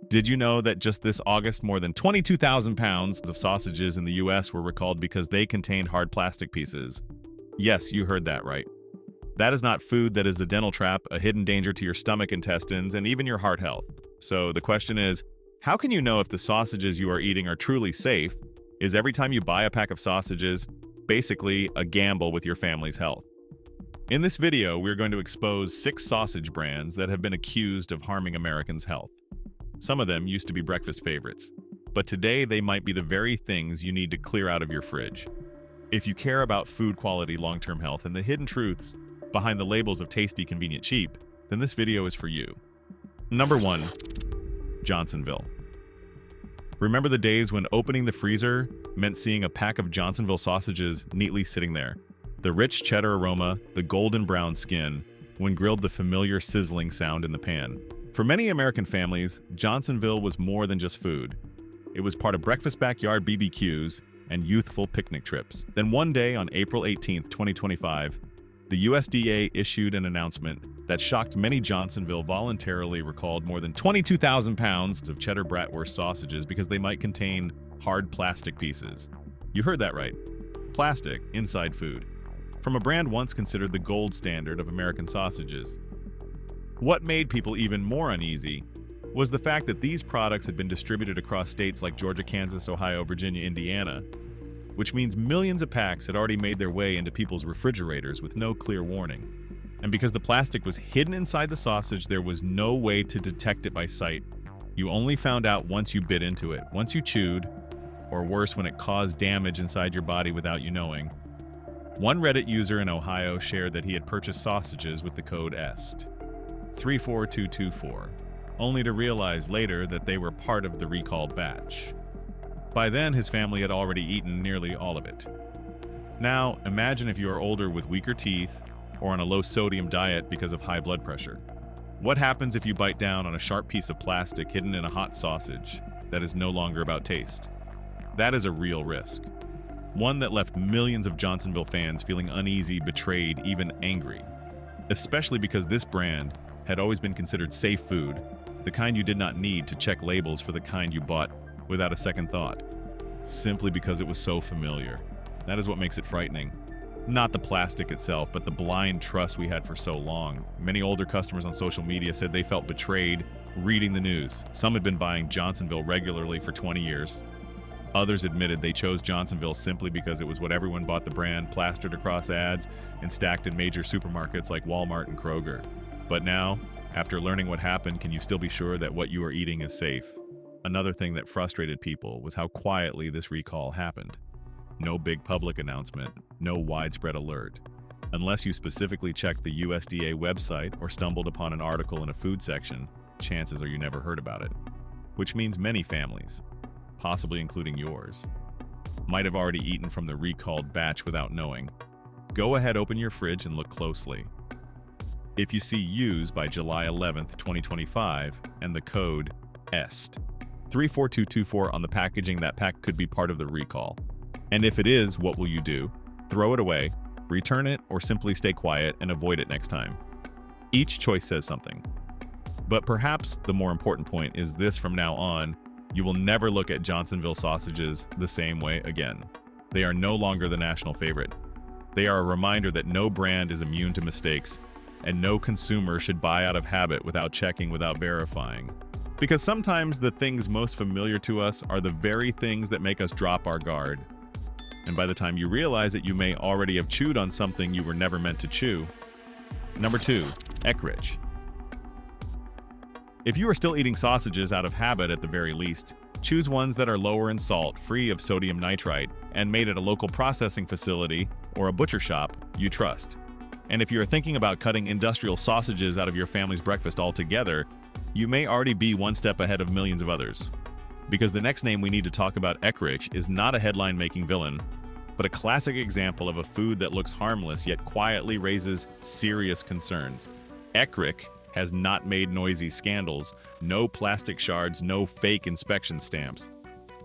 Did you know that just this August, more than 22,000 pounds of sausages in the US were recalled because they contained hard plastic pieces? Yes, you heard that right. That is not food, that is a dental trap, a hidden danger to your stomach, intestines, and even your heart health. So the question is, how can you know if the sausages you are eating are truly safe? Is every time you buy a pack of sausages basically a gamble with your family's health? In this video, we're going to expose 6 sausage brands that have been accused of harming Americans' health. Some of them used to be breakfast favorites, but today they might be the very things you need to clear out of your fridge. If you care about food quality, long-term health, and the hidden truths behind the labels of tasty, convenient, cheap, then this video is for you. Number 1. Johnsonville. Remember the days when opening the freezer meant seeing a pack of Johnsonville sausages neatly sitting there? The rich cheddar aroma, the golden brown skin, when grilled, the familiar sizzling sound in the pan. For many American families, Johnsonville was more than just food. It was part of breakfast backyard BBQs and youthful picnic trips. Then one day on April 18, 2025, the USDA issued an announcement that shocked many. Johnsonville voluntarily recalled more than 22,000 pounds of cheddar bratwurst sausages because they might contain hard plastic pieces. You heard that right. Plastic inside food. From a brand once considered the gold standard of American sausages. What made people even more uneasy was the fact that these products had been distributed across states like Georgia, Kansas, Ohio, Virginia, Indiana, which means millions of packs had already made their way into people's refrigerators with no clear warning. And because the plastic was hidden inside the sausage, there was no way to detect it by sight. You only found out once you bit into it, once you chewed, or worse, when it caused damage inside your body without you knowing. One Reddit user in Ohio shared that he had purchased sausages with the code EST 34224, only to realize later that they were part of the recalled batch. By then, his family had already eaten nearly all of it. Now, imagine if you are older with weaker teeth or on a low-sodium diet because of high blood pressure. What happens if you bite down on a sharp piece of plastic hidden in a hot sausage that is no longer about taste? That is a real risk. One that left millions of Johnsonville fans feeling uneasy, betrayed, even angry. Especially because this brand had always been considered safe food, the kind you did not need to check labels for, the kind you bought without a second thought, simply because it was so familiar. That is what makes it frightening. Not the plastic itself, but the blind trust we had for so long. Many older customers on social media said they felt betrayed reading the news. Some had been buying Johnsonville regularly for 20 years. Others admitted they chose Johnsonville simply because it was what everyone bought, the brand plastered across ads and stacked in major supermarkets like Walmart and Kroger. But now, after learning what happened, can you still be sure that what you are eating is safe? Another thing that frustrated people was how quietly this recall happened. No big public announcement, no widespread alert. Unless you specifically checked the USDA website or stumbled upon an article in a food section, chances are you never heard about it. Which means many families, possibly including yours, might have already eaten from the recalled batch without knowing. Go ahead, open your fridge and look closely. If you see "use" by July 11th, 2025, and the code EST 34224 on the packaging, that pack could be part of the recall. And if it is, what will you do? Throw it away, return it, or simply stay quiet and avoid it next time? Each choice says something. But perhaps the more important point is this: from now on, you will never look at Johnsonville sausages the same way again. They are no longer the national favorite. They are a reminder that no brand is immune to mistakes, and no consumer should buy out of habit without checking, without verifying. Because sometimes the things most familiar to us are the very things that make us drop our guard. And by the time you realize it, you may already have chewed on something you were never meant to chew. Number 2, Eckrich. If you are still eating sausages out of habit, at the very least, choose ones that are lower in salt, free of sodium nitrite, and made at a local processing facility or a butcher shop you trust. And if you are thinking about cutting industrial sausages out of your family's breakfast altogether, you may already be one step ahead of millions of others. Because the next name we need to talk about, Eckrich, is not a headline-making villain, but a classic example of a food that looks harmless yet quietly raises serious concerns. Eckrich has not made noisy scandals, no plastic shards, no fake inspection stamps.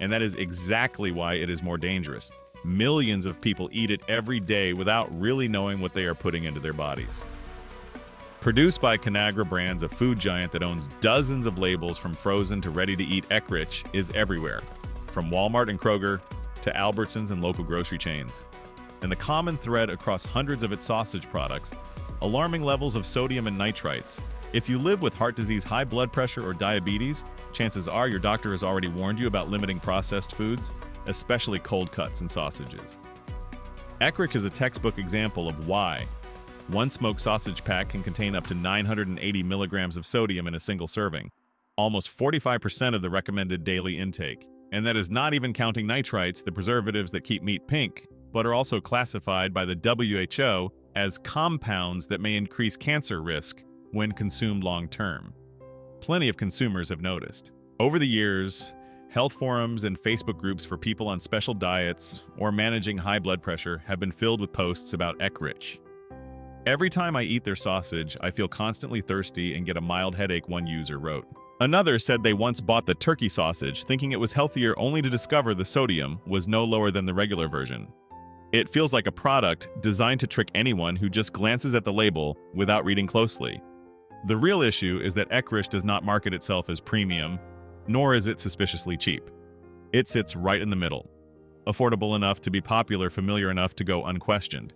And that is exactly why it is more dangerous. Millions of people eat it every day without really knowing what they are putting into their bodies. Produced by Conagra Brands, a food giant that owns dozens of labels from frozen to ready-to-eat, Eckrich is everywhere, from Walmart and Kroger to Albertsons and local grocery chains. And the common thread across hundreds of its sausage products, alarming levels of sodium and nitrates. If you live with heart disease, high blood pressure, or diabetes, chances are your doctor has already warned you about limiting processed foods, especially cold cuts and sausages. Eckrich is a textbook example of why. One smoked sausage pack can contain up to 980 milligrams of sodium in a single serving, almost 45% of the recommended daily intake. And that is not even counting nitrites, the preservatives that keep meat pink, but are also classified by the WHO as compounds that may increase cancer risk when consumed long-term. Plenty of consumers have noticed. Over the years, health forums and Facebook groups for people on special diets or managing high blood pressure have been filled with posts about Eckrich. Every time I eat their sausage, I feel constantly thirsty and get a mild headache, one user wrote. Another said they once bought the turkey sausage thinking it was healthier only to discover the sodium was no lower than the regular version. It feels like a product designed to trick anyone who just glances at the label without reading closely. The real issue is that Eckrich does not market itself as premium, nor is it suspiciously cheap. It sits right in the middle, affordable enough to be popular, familiar enough to go unquestioned.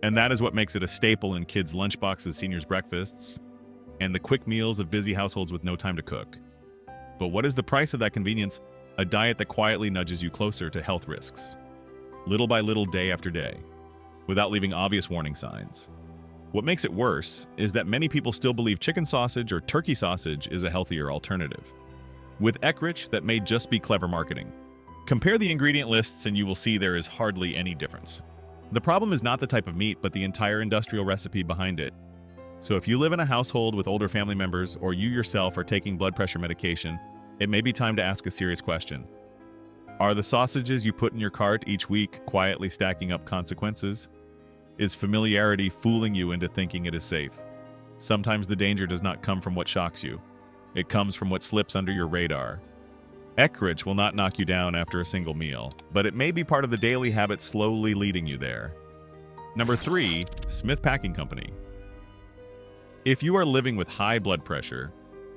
And that is what makes it a staple in kids' lunchboxes, seniors' breakfasts, and the quick meals of busy households with no time to cook. But what is the price of that convenience? A diet that quietly nudges you closer to health risks, little by little, day after day, without leaving obvious warning signs. What makes it worse is that many people still believe chicken sausage or turkey sausage is a healthier alternative. With Eckrich, that may just be clever marketing. Compare the ingredient lists and you will see there is hardly any difference. The problem is not the type of meat, but the entire industrial recipe behind it. So if you live in a household with older family members or you yourself are taking blood pressure medication, it may be time to ask a serious question. Are the sausages you put in your cart each week quietly stacking up consequences? Is familiarity fooling you into thinking it is safe? Sometimes the danger does not come from what shocks you. It comes from what slips under your radar. Eckrich will not knock you down after a single meal, but it may be part of the daily habit slowly leading you there. Number 3, Smith Packing Company. If you are living with high blood pressure,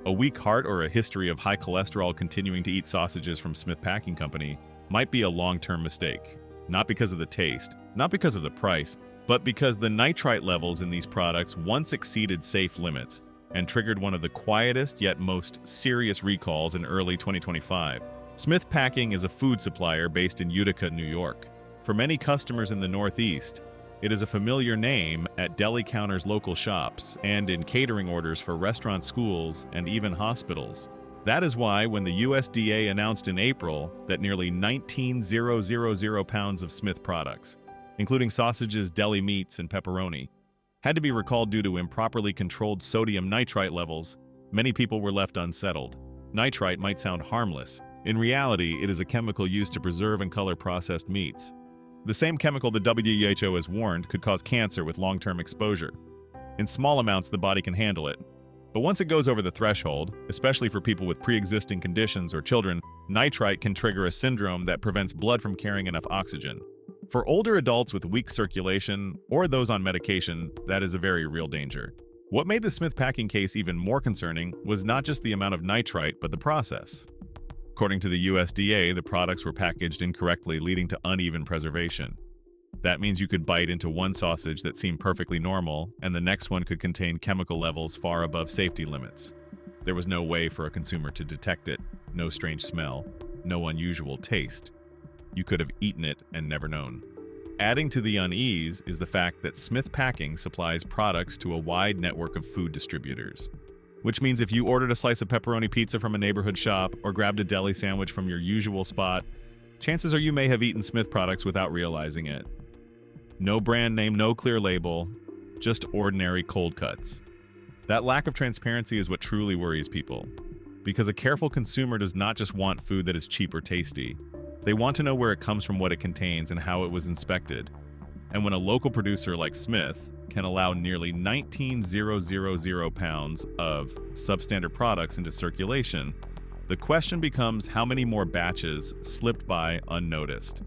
a weak heart, or a history of high cholesterol, continuing to eat sausages from Smith Packing Company might be a long-term mistake. Not because of the taste, not because of the price, but because the nitrite levels in these products once exceeded safe limits and triggered one of the quietest yet most serious recalls in early 2025. Smith Packing is a food supplier based in Utica, New York. For many customers in the Northeast, it is a familiar name at deli counters, local shops, and in catering orders for restaurants, schools, and even hospitals. That is why when the USDA announced in April that nearly 19,000 pounds of Smith products, including sausages, deli meats, and pepperoni, had to be recalled due to improperly controlled sodium nitrite levels, many people were left unsettled. Nitrite might sound harmless. In reality, it is a chemical used to preserve and color processed meats. The same chemical the WHO has warned could cause cancer with long-term exposure. In small amounts, the body can handle it. But once it goes over the threshold, especially for people with pre-existing conditions or children, nitrite can trigger a syndrome that prevents blood from carrying enough oxygen. For older adults with weak circulation or those on medication, that is a very real danger. What made the Smith Packing case even more concerning was not just the amount of nitrite, but the process. According to the USDA, the products were packaged incorrectly, leading to uneven preservation. That means you could bite into one sausage that seemed perfectly normal, and the next one could contain chemical levels far above safety limits. There was no way for a consumer to detect it, no strange smell, no unusual taste. You could have eaten it and never known. Adding to the unease is the fact that Smith Packing supplies products to a wide network of food distributors. Which means if you ordered a slice of pepperoni pizza from a neighborhood shop or grabbed a deli sandwich from your usual spot, chances are you may have eaten Smith products without realizing it. No brand name, no clear label, just ordinary cold cuts. That lack of transparency is what truly worries people. Because a careful consumer does not just want food that is cheap or tasty. They want to know where it comes from, what it contains, and how it was inspected. And when a local producer like Smith can allow nearly 19,000 pounds of substandard products into circulation, the question becomes how many more batches slipped by unnoticed.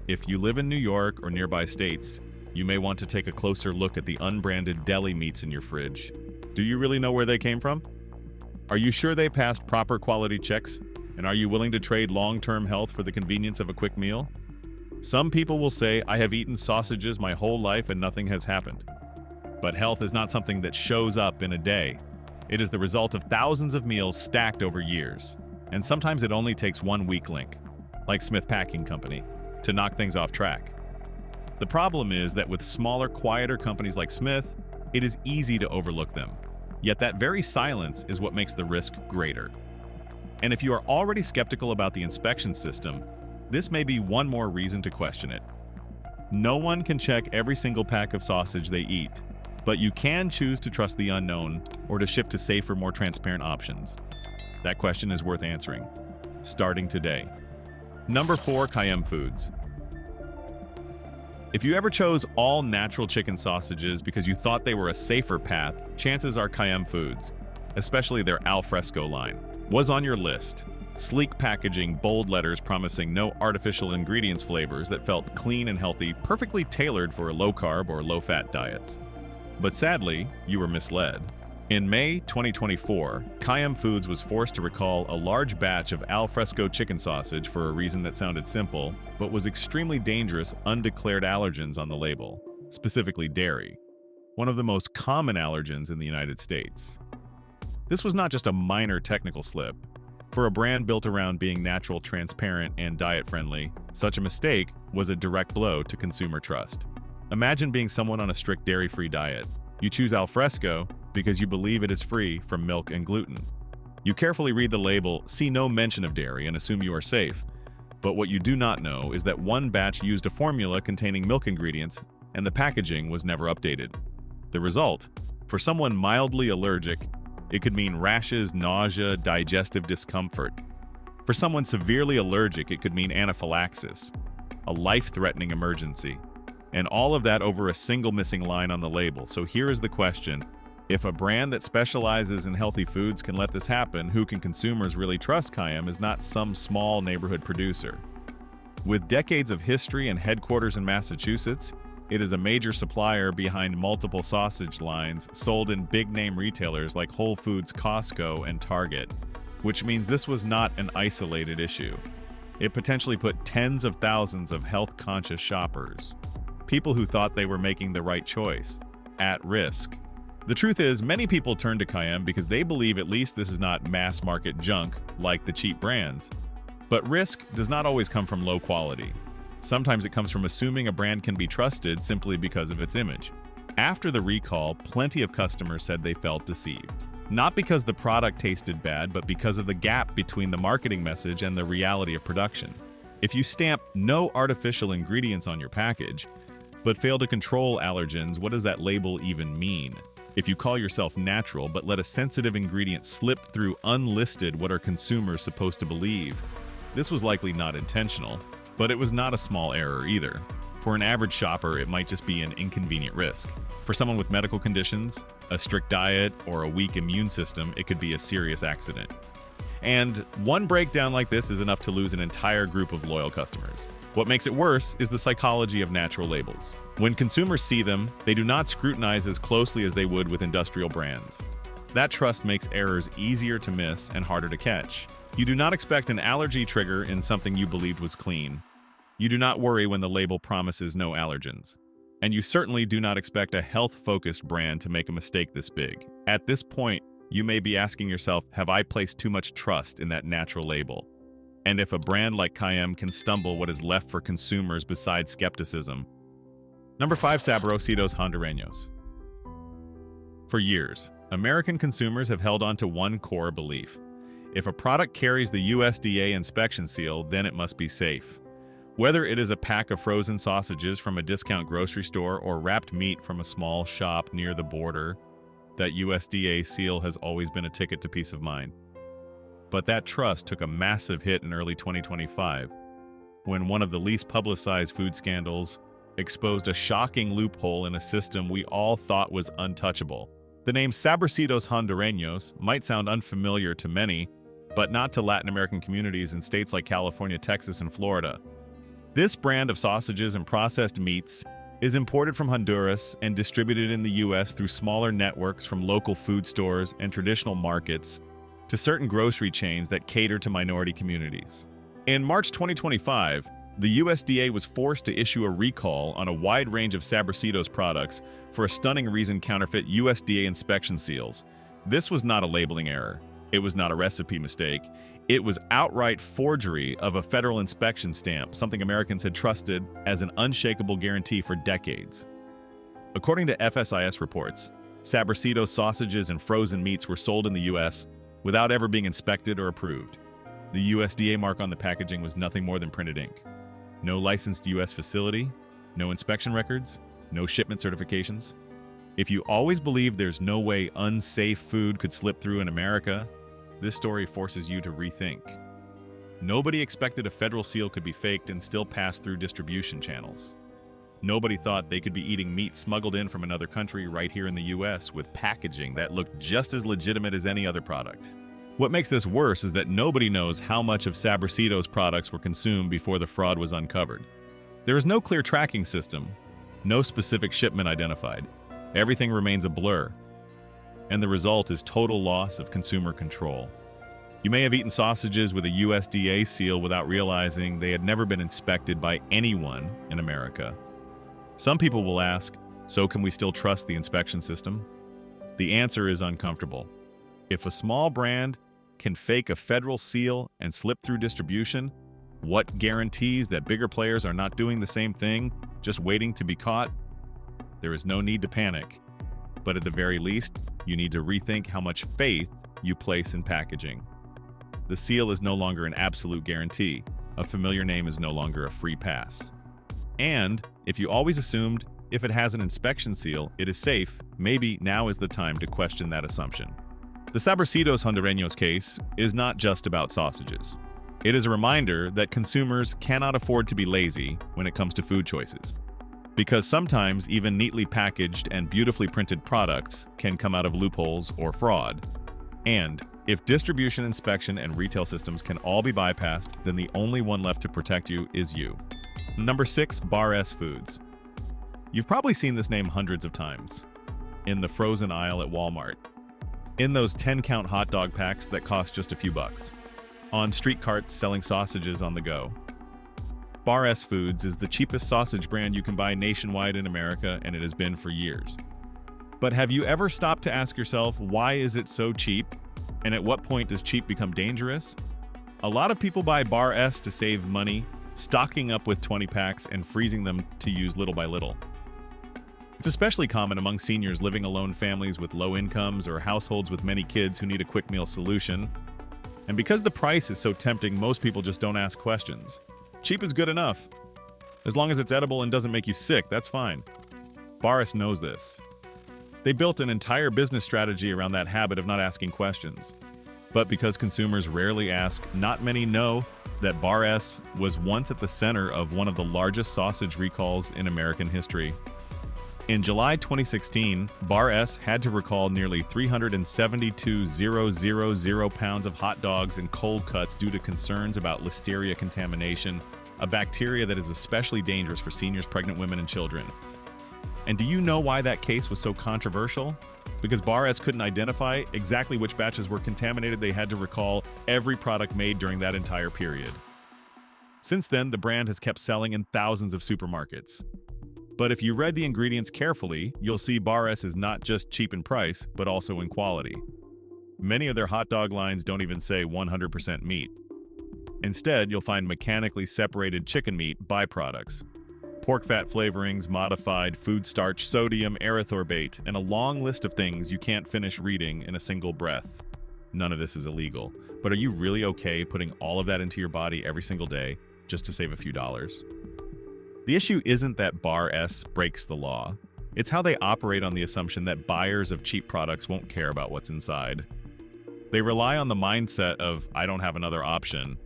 If you live in New York or nearby states, you may want to take a closer look at the unbranded deli meats in your fridge. Do you really know where they came from? Are you sure they passed proper quality checks? And are you willing to trade long-term health for the convenience of a quick meal? Some people will say, I have eaten sausages my whole life and nothing has happened. But health is not something that shows up in a day. It is the result of thousands of meals stacked over years. And sometimes it only takes one weak link, like Smith Packing Company, to knock things off track. The problem is that with smaller, quieter companies like Smith, it is easy to overlook them. Yet that very silence is what makes the risk greater. And if you are already skeptical about the inspection system, this may be one more reason to question it. No one can check every single pack of sausage they eat, but you can choose to trust the unknown or to shift to safer, more transparent options. That question is worth answering, starting today. Number 4, Kayem Foods. If you ever chose all natural chicken sausages because you thought they were a safer path, chances are Kayem Foods, especially their al fresco line, was on your list. Sleek packaging, bold letters promising no artificial ingredients flavors that felt clean and healthy, perfectly tailored for low-carb or low-fat diets. But sadly, you were misled. In May 2024, Kayem Foods was forced to recall a large batch of al fresco chicken sausage for a reason that sounded simple, but was extremely dangerous undeclared allergens on the label, specifically dairy, one of the most common allergens in the United States. This was not just a minor technical slip. For a brand built around being natural, transparent, and diet-friendly, such a mistake was a direct blow to consumer trust. Imagine being someone on a strict dairy-free diet. You choose al fresco because you believe it is free from milk and gluten. You carefully read the label, see no mention of dairy, and assume you are safe. But what you do not know is that one batch used a formula containing milk ingredients, and the packaging was never updated. The result? For someone mildly allergic, it could mean rashes, nausea, digestive discomfort. For someone severely allergic, it could mean anaphylaxis, a life-threatening emergency. And all of that over a single missing line on the label. So here is the question. If a brand that specializes in healthy foods can let this happen, who can consumers really trust? Kayem is not some small neighborhood producer. With decades of history and headquarters in Massachusetts, it is a major supplier behind multiple sausage lines sold in big-name retailers like Whole Foods, Costco, and Target, which means this was not an isolated issue. It potentially put tens of thousands of health-conscious shoppers, people who thought they were making the right choice, at risk. The truth is, many people turn to Kayem because they believe at least this is not mass-market junk like the cheap brands. But risk does not always come from low quality. Sometimes it comes from assuming a brand can be trusted simply because of its image. After the recall, plenty of customers said they felt deceived. Not because the product tasted bad, but because of the gap between the marketing message and the reality of production. If you stamp no artificial ingredients on your package, but fail to control allergens, what does that label even mean? If you call yourself natural, but let a sensitive ingredient slip through unlisted, what are consumers supposed to believe? This was likely not intentional. But it was not a small error either. For an average shopper, it might just be an inconvenient risk. For someone with medical conditions, a strict diet, or a weak immune system, it could be a serious accident. And one breakdown like this is enough to lose an entire group of loyal customers. What makes it worse is the psychology of natural labels. When consumers see them, they do not scrutinize as closely as they would with industrial brands. That trust makes errors easier to miss and harder to catch. You do not expect an allergy trigger in something you believed was clean. You do not worry when the label promises no allergens. And you certainly do not expect a health-focused brand to make a mistake this big. At this point, you may be asking yourself, have I placed too much trust in that natural label? And if a brand like Kayem can stumble, what is left for consumers besides skepticism? Number 5, Sabrositos Hondureños. For years, American consumers have held on to one core belief. If a product carries the USDA inspection seal, then it must be safe. Whether it is a pack of frozen sausages from a discount grocery store or wrapped meat from a small shop near the border, that USDA seal has always been a ticket to peace of mind. But that trust took a massive hit in early 2025, when one of the least publicized food scandals exposed a shocking loophole in a system we all thought was untouchable. The name Sabrositos Hondureños might sound unfamiliar to many, but not to Latin American communities in states like California, Texas, and Florida. This brand of sausages and processed meats is imported from Honduras and distributed in the US through smaller networks from local food stores and traditional markets to certain grocery chains that cater to minority communities. In March 2025, the USDA was forced to issue a recall on a wide range of Sabrecitos products for a stunning reason: counterfeit USDA inspection seals. This was not a labeling error. It was not a recipe mistake. It was outright forgery of a federal inspection stamp, something Americans had trusted as an unshakable guarantee for decades. According to FSIS reports, Sabrecitos sausages and frozen meats were sold in the U.S. without ever being inspected or approved. The USDA mark on the packaging was nothing more than printed ink. No licensed U.S. facility, no inspection records, no shipment certifications. If you always believed there's no way unsafe food could slip through in America, this story forces you to rethink. Nobody expected a federal seal could be faked and still pass through distribution channels. Nobody thought they could be eating meat smuggled in from another country right here in the US with packaging that looked just as legitimate as any other product. What makes this worse is that nobody knows how much of Sabrecitos products were consumed before the fraud was uncovered. There is no clear tracking system, no specific shipment identified. Everything remains a blur, and the result is total loss of consumer control. You may have eaten sausages with a USDA seal without realizing they had never been inspected by anyone in America. Some people will ask, so can we still trust the inspection system? The answer is uncomfortable. If a small brand can fake a federal seal and slip through distribution, what guarantees that bigger players are not doing the same thing, just waiting to be caught? There is no need to panic. But at the very least, you need to rethink how much faith you place in packaging. The seal is no longer an absolute guarantee. A familiar name is no longer a free pass. And if you always assumed if it has an inspection seal, it is safe, maybe now is the time to question that assumption. The Sabrecitos Hondureños case is not just about sausages. It is a reminder that consumers cannot afford to be lazy when it comes to food choices. Because sometimes even neatly packaged and beautifully printed products can come out of loopholes or fraud. And if distribution, inspection, and retail systems can all be bypassed, then the only one left to protect you is you. Number 6, Bar S Foods. You've probably seen this name hundreds of times. In the frozen aisle at Walmart. In those 10-count hot dog packs that cost just a few bucks. On street carts selling sausages on the go. Bar S Foods is the cheapest sausage brand you can buy nationwide in America, and it has been for years. But have you ever stopped to ask yourself, why is it so cheap? And at what point does cheap become dangerous? A lot of people buy Bar S to save money, stocking up with 20 packs and freezing them to use little by little. It's especially common among seniors living alone, families with low incomes, or households with many kids who need a quick meal solution. And because the price is so tempting, most people just don't ask questions. Cheap is good enough. As long as it's edible and doesn't make you sick, that's fine. Bar S knows this. They built an entire business strategy around that habit of not asking questions. But because consumers rarely ask, not many know that Bar S was once at the center of one of the largest sausage recalls in American history. In July 2016, Bar S had to recall nearly 372,000 pounds of hot dogs and cold cuts due to concerns about listeria contamination, a bacteria that is especially dangerous for seniors, pregnant women, and children. And do you know why that case was so controversial? Because Bar S couldn't identify exactly which batches were contaminated, they had to recall every product made during that entire period. Since then, the brand has kept selling in thousands of supermarkets. But if you read the ingredients carefully, you'll see Bar S is not just cheap in price, but also in quality. Many of their hot dog lines don't even say 100% meat. Instead, you'll find mechanically separated chicken meat byproducts, pork fat flavorings, modified food starch, sodium, erythorbate, and a long list of things you can't finish reading in a single breath. None of this is illegal, but are you really okay putting all of that into your body every single day just to save a few dollars? The issue isn't that Bar S breaks the law. It's how they operate on the assumption that buyers of cheap products won't care about what's inside. They rely on the mindset of, I don't have another option,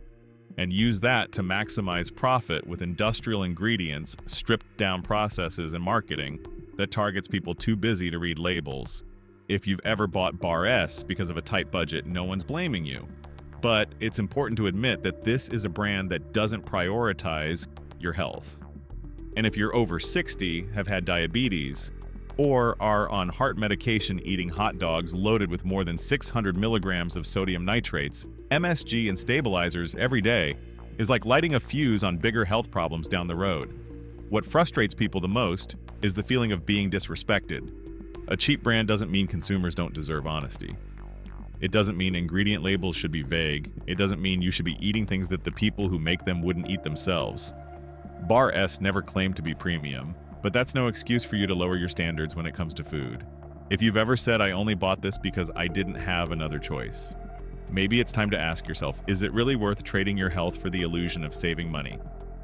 and use that to maximize profit with industrial ingredients, stripped-down processes, and marketing that targets people too busy to read labels. If you've ever bought Bar S because of a tight budget, no one's blaming you. But it's important to admit that this is a brand that doesn't prioritize your health. And if you're over 60, have had diabetes, or are on heart medication eating hot dogs loaded with more than 600 milligrams of sodium nitrates, MSG, and stabilizers every day is like lighting a fuse on bigger health problems down the road. What frustrates people the most is the feeling of being disrespected. A cheap brand doesn't mean consumers don't deserve honesty. It doesn't mean ingredient labels should be vague. It doesn't mean you should be eating things that the people who make them wouldn't eat themselves. Bar S never claimed to be premium, but that's no excuse for you to lower your standards when it comes to food. If you've ever said, "I only bought this because I didn't have another choice," maybe it's time to ask yourself, is it really worth trading your health for the illusion of saving money?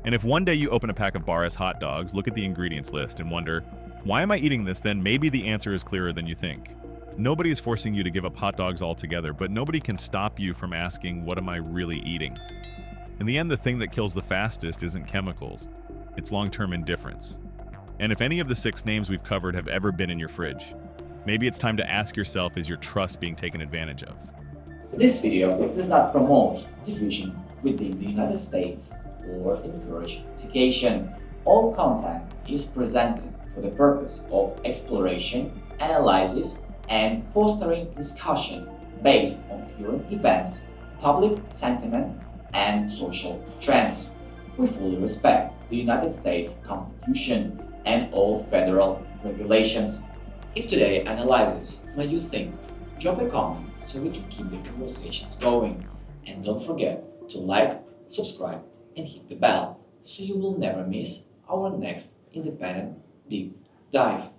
And if one day you open a pack of Bar S hot dogs, look at the ingredients list, and wonder, why am I eating this? Then maybe the answer is clearer than you think. Nobody is forcing you to give up hot dogs altogether, but nobody can stop you from asking, what am I really eating? In the end, the thing that kills the fastest isn't chemicals, it's long-term indifference. And if any of the 6 names we've covered have ever been in your fridge, maybe it's time to ask yourself, is your trust being taken advantage of? This video does not promote division within the United States or encourage education. All content is presented for the purpose of exploration, analysis, and fostering discussion based on current events, public sentiment, and social trends. We fully respect the United States Constitution and all federal regulations. If today's analysis made you think, drop a comment so we can keep the conversations going. And don't forget to like, subscribe, and hit the bell so you will never miss our next independent deep dive.